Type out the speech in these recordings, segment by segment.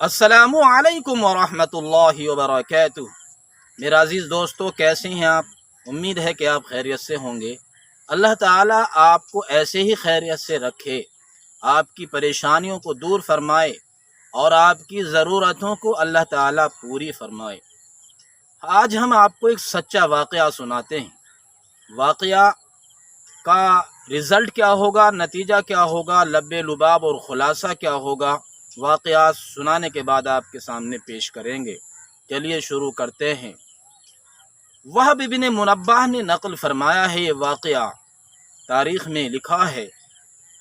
السلام علیکم ورحمۃ اللہ وبرکاتہ۔ میرے عزیز دوستو، کیسے ہیں آپ؟ امید ہے کہ آپ خیریت سے ہوں گے۔ اللہ تعالیٰ آپ کو ایسے ہی خیریت سے رکھے، آپ کی پریشانیوں کو دور فرمائے اور آپ کی ضرورتوں کو اللہ تعالیٰ پوری فرمائے۔ آج ہم آپ کو ایک سچا واقعہ سناتے ہیں۔ واقعہ کا رزلٹ کیا ہوگا، نتیجہ کیا ہوگا، لب لباب اور خلاصہ کیا ہوگا، واقعات سنانے کے بعد آپ کے سامنے پیش کریں گے۔ چلیے شروع کرتے ہیں۔ وہب ابن منبہ نے نقل فرمایا ہے، یہ واقعہ تاریخ میں لکھا ہے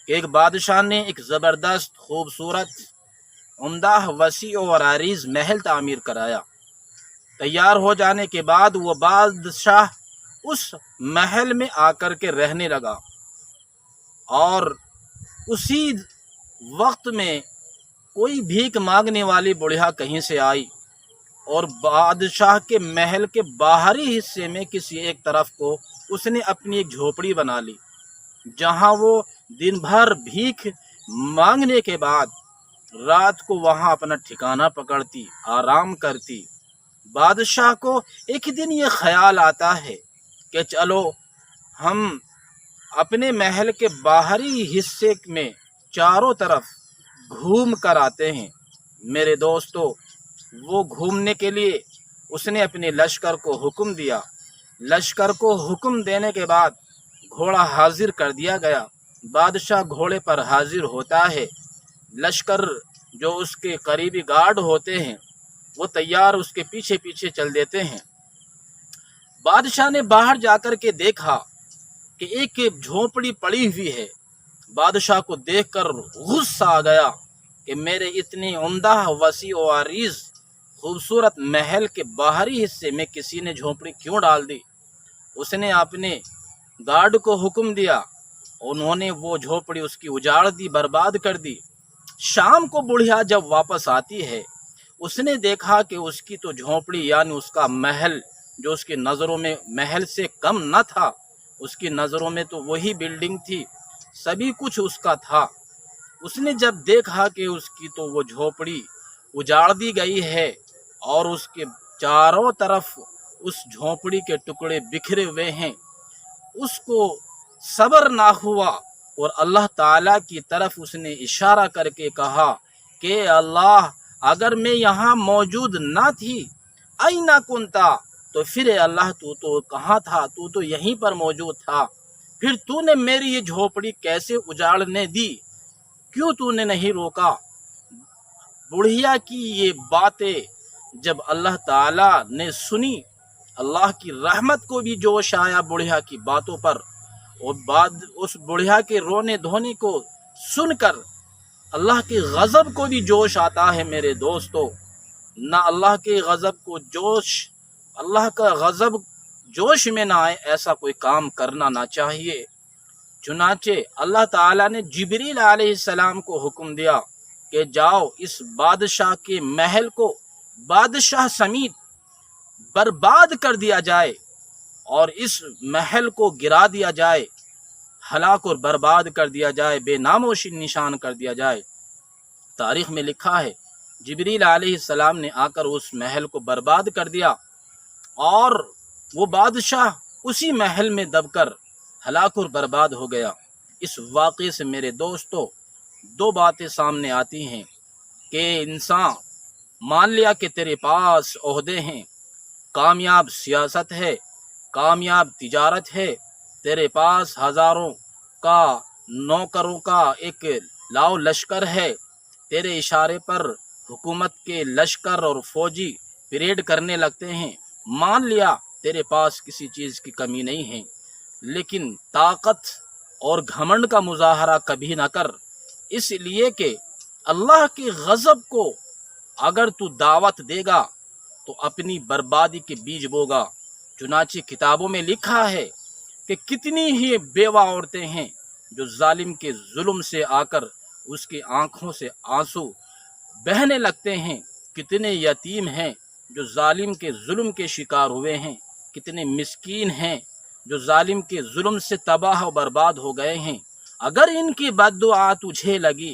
کہ ایک بادشاہ نے ایک زبردست، خوبصورت، عمدہ، وسیع اور عریض محل تعمیر کرایا۔ تیار ہو جانے کے بعد وہ بادشاہ اس محل میں آ کر کے رہنے لگا، اور اسی وقت میں کوئی بھیک مانگنے والی بڑھیا کہیں سے آئی اور بادشاہ کے محل کے باہری حصے میں کسی ایک طرف کو اس نے اپنی ایک جھوپڑی بنا لی، جہاں وہ دن بھر بھیک مانگنے کے بعد رات کو وہاں اپنا ٹھکانہ پکڑتی، آرام کرتی۔ بادشاہ کو ایک دن یہ خیال آتا ہے کہ چلو ہم اپنے محل کے باہری حصے میں چاروں طرف گھوم کر آتے ہیں۔ میرے دوستو، وہ گھومنے کے لیے اس نے اپنے لشکر کو حکم دیا۔ لشکر کو حکم دینے کے بعد گھوڑا حاضر کر دیا گیا۔ بادشاہ گھوڑے پر حاضر ہوتا ہے، لشکر جو اس کے قریبی گارڈ ہوتے ہیں وہ تیار اس کے پیچھے پیچھے چل دیتے ہیں۔ بادشاہ نے باہر جا کر کے دیکھا کہ ایک جھونپڑی پڑی ہوئی ہے۔ بادشاہ کو دیکھ کر غصہ آ گیا کہ میرے اتنی عمدہ، وسیع و عریض خوبصورت محل کے باہری حصے میں کسی نے جھونپڑی کیوں ڈال دی۔ اس نے اپنے گارڈ کو حکم دیا، انہوں نے وہ جھونپڑی اس کی اجاڑ دی، برباد کر دی۔ شام کو بڑھیا جب واپس آتی ہے، اس نے دیکھا کہ اس کی تو جھونپڑی یعنی اس کا محل، جو اس کی نظروں میں محل سے کم نہ تھا، اس کی نظروں میں تو وہی بلڈنگ تھی، سبھی کچھ اس کا تھا۔ اس نے جب دیکھا کہ اس کی تو وہ جھونپڑی اجاڑ دی گئی ہے اور اس کے چاروں طرف اس جھونپڑی کے ٹکڑے بکھرے ہوئے ہیں، اس کو صبر نہ ہوا اور اللہ تعالیٰ کی طرف اس نے اشارہ کر کے کہا کہ اللہ، اگر میں یہاں موجود نہ تھی، اینَ کنتا، تو پھر اے اللہ تو کہاں تھا؟ تو تو یہیں پر موجود تھا، پھر تو نے میری یہ جھونپڑی کیسے اجاڑنے دی؟ کیوں تو نے نہیں روکا؟ بڑھیا کی یہ باتیں جب اللہ تعالیٰ نے سنی، اللہ کی رحمت کو بھی جوش آیا بڑھیا کی باتوں پر، اور بعد اس بڑھیا کے رونے دھونے کو سن کر اللہ کے غضب کو بھی جوش آتا ہے۔ میرے دوستو، نہ اللہ کے غضب کو اللہ کا غضب جوش میں نہ آئے، ایسا کوئی کام کرنا نہ چاہیے۔ چنانچہ اللہ تعالیٰ نے جبریل علیہ السلام کو حکم دیا کہ جاؤ اس بادشاہ کے محل کو بادشاہ سمیت برباد کر دیا جائے اور اس محل کو گرا دیا جائے، ہلاک اور برباد کر دیا جائے، بے نام و نشان کر دیا جائے۔ تاریخ میں لکھا ہے جبریل علیہ السلام نے آ کر اس محل کو برباد کر دیا اور وہ بادشاہ اسی محل میں دب کر ہلاک اور برباد ہو گیا۔ اس واقعے سے میرے دوستو دو باتیں سامنے آتی ہیں کہ انسان مان لیا کہ تیرے پاس عہدے ہیں، کامیاب سیاست ہے، کامیاب تجارت ہے، تیرے پاس ہزاروں کا نوکروں کا ایک لاؤ لشکر ہے، تیرے اشارے پر حکومت کے لشکر اور فوجی پریڈ کرنے لگتے ہیں، مان لیا تیرے پاس کسی چیز کی کمی نہیں ہے، لیکن طاقت اور گھمنڈ کا مظاہرہ کبھی نہ کر، اس لیے کہ اللہ کے غضب کو اگر تو دعوت دے گا تو اپنی بربادی کے بیج بوگا۔ چنانچہ کتابوں میں لکھا ہے کہ کتنی ہی بیوہ عورتیں ہیں جو ظالم کے ظلم سے آ کر اس کی آنکھوں سے آنسو بہنے لگتے ہیں، کتنے یتیم ہیں جو ظالم کے ظلم کے شکار ہوئے ہیں، کتنے مسکین ہیں جو ظالم کے ظلم سے تباہ و برباد ہو گئے ہیں۔ اگر ان کی بد دعا تجھے لگی،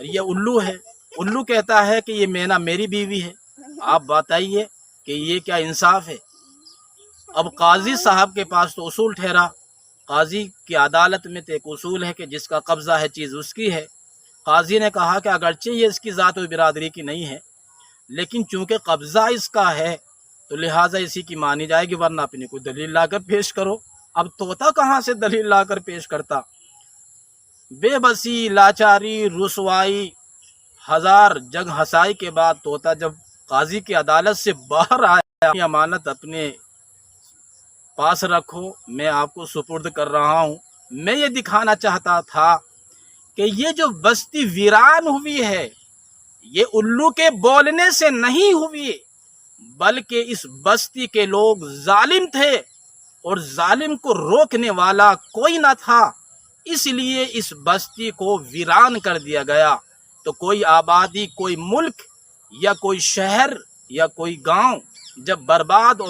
اور یہ الو ہے، الو کہتا ہے کہ یہ مینا میری بیوی ہے۔ آپ بتائیے کہ یہ کیا انصاف ہے؟ اب قاضی صاحب کے پاس تو اصول ٹھہرا، قاضی کی عدالت میں تو ایک اصول ہے کہ جس کا قبضہ ہے چیز اس کی ہے۔ قاضی نے کہا کہ اگرچہ یہ اس کی ذات و برادری کی نہیں ہے، لیکن چونکہ قبضہ اس کا ہے تو لہٰذا اسی کی مانی جائے گی، ورنہ اپنی کوئی دلیل لا کر پیش کرو۔ اب طوطا کہاں سے دلیل لا کر پیش کرتا؟ بے بسی، لاچاری، رسوائی، ہزار جنگ ہسائی کے بعد طوطا جب قاضی کی عدالت سے باہر آیا، اپنی امانت اپنے پاس رکھو، میں آپ کو سپرد کر رہا ہوں۔ میں یہ دکھانا چاہتا تھا کہ یہ جو بستی ویران ہوئی ہے یہ الو کے بولنے سے نہیں ہوئی، بلکہ اس بستی کے لوگ ظالم تھے اور ظالم کو روکنے والا کوئی نہ تھا، اس لیے اس بستی کو ویران کر دیا گیا۔ تو کوئی آبادی، کوئی ملک یا کوئی شہر یا کوئی گاؤں جب برباد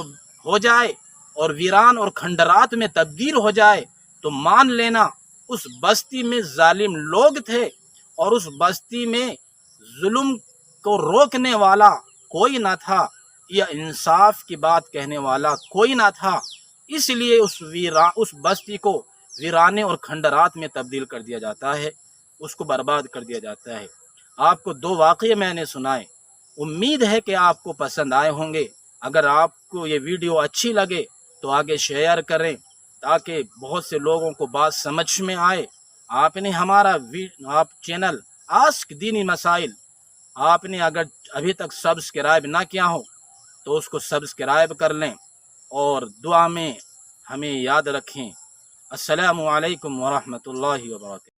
ہو جائے اور ویران اور کھنڈرات میں تبدیل ہو جائے تو مان لینا اس بستی میں ظالم لوگ تھے اور اس بستی میں ظلم کو روکنے والا کوئی نہ تھا یا انصاف کی بات کہنے والا کوئی نہ تھا، اس لیے اس بستی کو ویرانے اور کھنڈرات میں تبدیل کر دیا جاتا ہے، اس کو برباد کر دیا جاتا ہے۔ آپ کو دو واقعے میں نے سنائے، امید ہے کہ آپ کو پسند آئے ہوں گے۔ اگر آپ کو یہ ویڈیو اچھی لگے تو آگے شیئر کریں تاکہ بہت سے لوگوں کو بات سمجھ میں آئے۔ آپ نے ہمارا چینل آسک دینی مسائل آپ نے اگر ابھی تک سبسکرائب نہ کیا ہو تو اس کو سبسکرائب کر لیں اور دعا میں ہمیں یاد رکھیں۔ السلام علیکم ورحمۃ اللہ وبرکاتہ۔